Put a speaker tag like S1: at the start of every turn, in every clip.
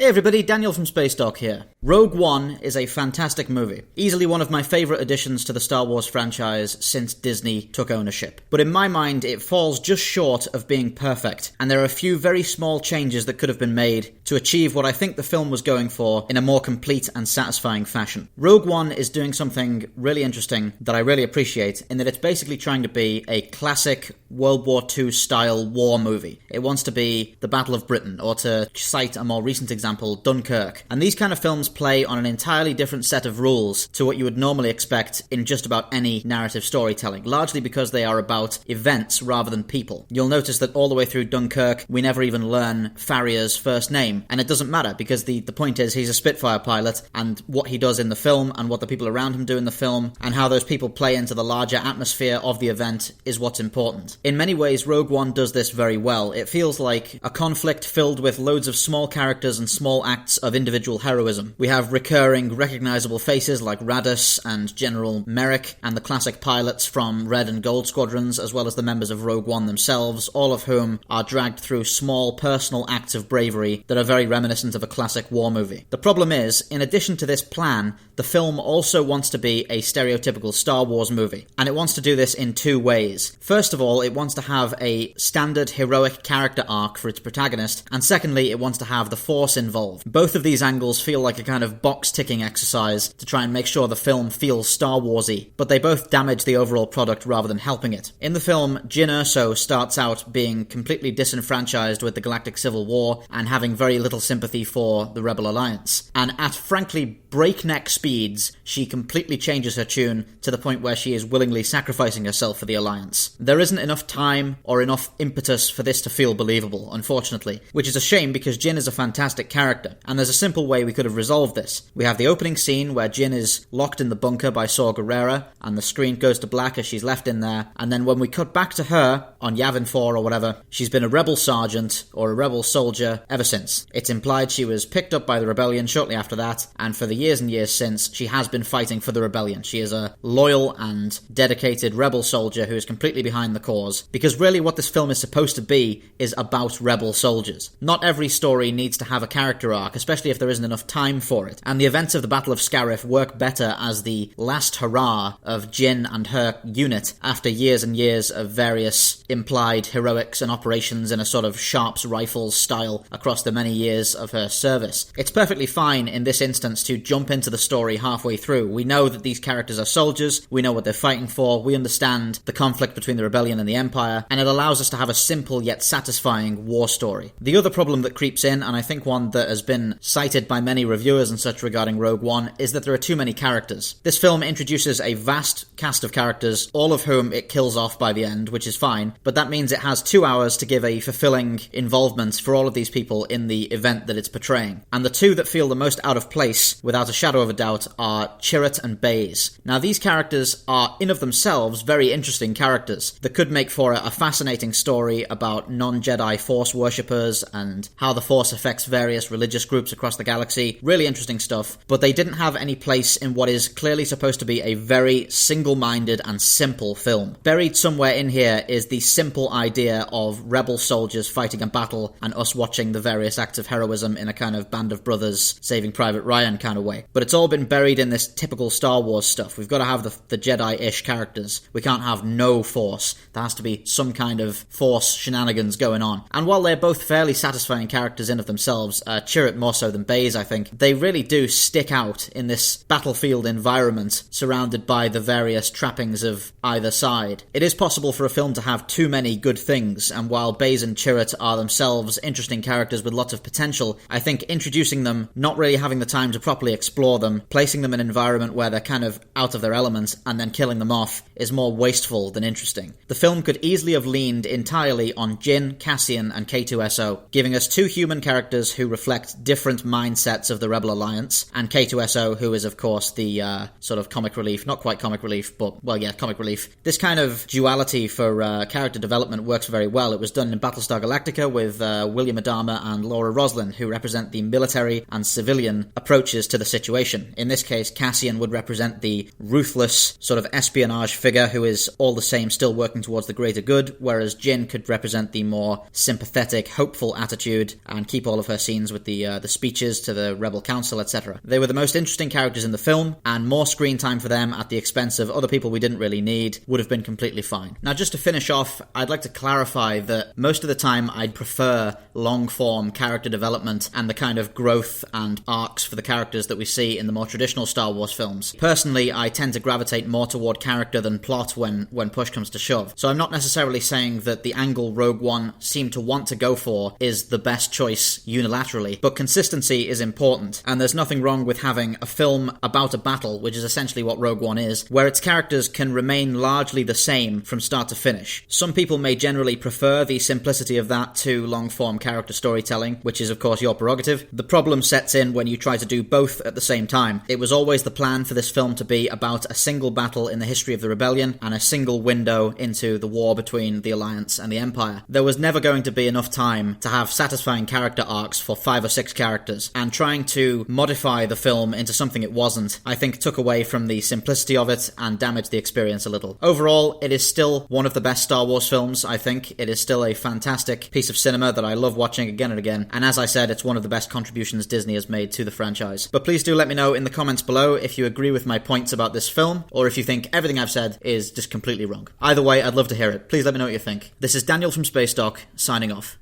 S1: Hey everybody, Daniel from Spacedock here. Rogue One is a fantastic movie. Easily one of my favourite additions to the Star Wars franchise since Disney took ownership. But in my mind, it falls just short of being perfect, and there are a few very small changes that could have been made to achieve what I think the film was going for in a more complete and satisfying fashion. Rogue One is doing something really interesting that I really appreciate, in that it's basically trying to be a classic World War II style war movie. It wants to be the Battle of Britain, or to cite a more recent example, Dunkirk. And these kind of films play on an entirely different set of rules to what you would normally expect in just about any narrative storytelling, largely because they are about events rather than people. You'll notice that all the way through Dunkirk, we never even learn Farrier's first name, and it doesn't matter, because the point is he's a Spitfire pilot, and what he does in the film, and what the people around him do in the film, and how those people play into the larger atmosphere of the event is what's important. In many ways, Rogue One does this very well. It feels like a conflict filled with loads of small characters and small acts of individual heroism. We have recurring, recognizable faces like Raddus and General Merrick, and the classic pilots from Red and Gold Squadrons, as well as the members of Rogue One themselves, all of whom are dragged through small personal acts of bravery that are very reminiscent of a classic war movie. The problem is, in addition to this plan, the film also wants to be a stereotypical Star Wars movie, and it wants to do this in two ways. First of all, it wants to have a standard heroic character arc for its protagonist, and secondly, it wants to have the Force involved. Both of these angles feel like a kind of box-ticking exercise to try and make sure the film feels Star Wars-y, but they both damage the overall product rather than helping it. In the film, Jyn Erso starts out being completely disenfranchised with the Galactic Civil War and having very little sympathy for the Rebel Alliance. And at frankly breakneck speeds, she completely changes her tune to the point where she is willingly sacrificing herself for the Alliance. There isn't enough time or enough impetus for this to feel believable, unfortunately, which is a shame because Jyn is a fantastic character, and there's a simple way we could have resolved this. We have the opening scene where Jyn is locked in the bunker by Saw Gerrera, and the screen goes to black as she's left in there, and then when we cut back to her, on Yavin 4 or whatever, she's been a rebel sergeant or a rebel soldier ever since. It's implied she was picked up by the rebellion shortly after that, and for the years and years since, she has been fighting for the rebellion. She is a loyal and dedicated rebel soldier who is completely behind the cause, because really what this film is supposed to be is about rebel soldiers. Not every story needs to have a character arc, especially if there isn't enough time for it, and the events of the Battle of Scarif work better as the last hurrah of Jyn and her unit after years and years of various implied heroics and operations in a sort of Sharps Rifles style across the many years of her service. It's perfectly fine in this instance to jump into the story halfway through. We know that these characters are soldiers, we know what they're fighting for, we understand the conflict between the rebellion and the Empire, and it allows us to have a simple yet satisfying war story. The other problem that creeps in, and I think one that has been cited by many reviewers and such regarding Rogue One, is that there are too many characters. This film introduces a vast cast of characters, all of whom it kills off by the end, which is fine, but that means it has 2 hours to give a fulfilling involvement for all of these people in the event that it's portraying. And the two that feel the most out of place, without a shadow of a doubt, are Chirrut and Baze. Now, these characters are, in of themselves, very interesting characters that could make for a fascinating story about non-Jedi Force worshippers and how the Force affects various religious groups across the galaxy. Really interesting stuff, but they didn't have any place in what is clearly supposed to be a very single-minded and simple film. Buried somewhere in here is the simple idea of rebel soldiers fighting a battle and us watching the various acts of heroism in a kind of Band of Brothers, Saving Private Ryan kind of way. But it's all been buried in this typical Star Wars stuff. We've got to have the Jedi-ish characters. We can't have no Force. There has to be some kind of Force shenanigans going on. And while they're both fairly satisfying characters in of themselves, Chirrut more so than Baze, I think, they really do stick out in this battlefield environment surrounded by the various trappings of either side. It is possible for a film to have too many good things, and while Baze and Chirrut are themselves interesting characters with lots of potential, I think introducing them, not really having the time to properly explore them, placing them in an environment where they're kind of out of their element, and then killing them off is more wasteful than interesting. The film could easily have leaned entirely on Jyn, Cassian, and K2SO, giving us two human characters who reflect different mindsets of the Rebel Alliance, and K2SO, who is of course the sort of comic relief, not quite comic relief, but, well, yeah, comic relief. This kind of duality for character development works very well. It was done in Battlestar Galactica with William Adama and Laura Roslin, who represent the military and civilian approaches to the situation. In this case, Cassian would represent the ruthless sort of espionage figure who is all the same still working towards the greater good, whereas Jin could represent the more sympathetic, hopeful attitude and keep all of her scenes with the speeches to the Rebel Council, etc. They were the most interesting characters in the film, and more screen time for them at the expense of other people we didn't really need would have been completely fine. Now, just to finish off, I'd like to clarify that most of the time I'd prefer long-form character development and the kind of growth and arcs for the characters that we see in the more traditional Star Wars films. Personally, I tend to gravitate more toward character than plot when push comes to shove. So I'm not necessarily saying that the angle Rogue One seemed to want to go for is the best choice unilaterally, but consistency is important, and there's nothing wrong with having a film about a battle, which is essentially what Rogue One is, where its characters can remain largely the same from start to finish. Some people may generally prefer the simplicity of that to long-form character storytelling, which is of course your prerogative. The problem sets in when you try to do both at the same time. It was always the plan for this film to be about a single battle in the history of the Rebellion and a single window into the war between the Alliance and the Empire. There was never going to be enough time to have satisfying character arcs for 5 or 6 characters, and trying to modify the film into something it wasn't, I think took away from the simplicity of it and damaged the experience a little. Overall, it is still one of the best Star Wars films, I think. It is still a fantastic piece of cinema that I love watching again and again, and as I said, it's one of the best contributions Disney has made to the franchise. But please do let me know in the comments below if you agree with my points about this film, or if you think everything I've said is just completely wrong. Either way, I'd love to hear it. Please let me know what you think. This is Daniel from Spacedock, signing off.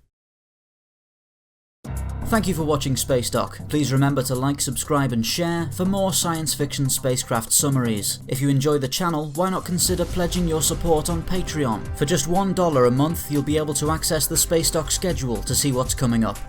S1: Thank you for watching Spacedock. Please remember to like, subscribe and share for more science fiction spacecraft summaries. If you enjoy the channel, why not consider pledging your support on Patreon? For just $1 a month, you'll be able to access the Spacedock schedule to see what's coming up.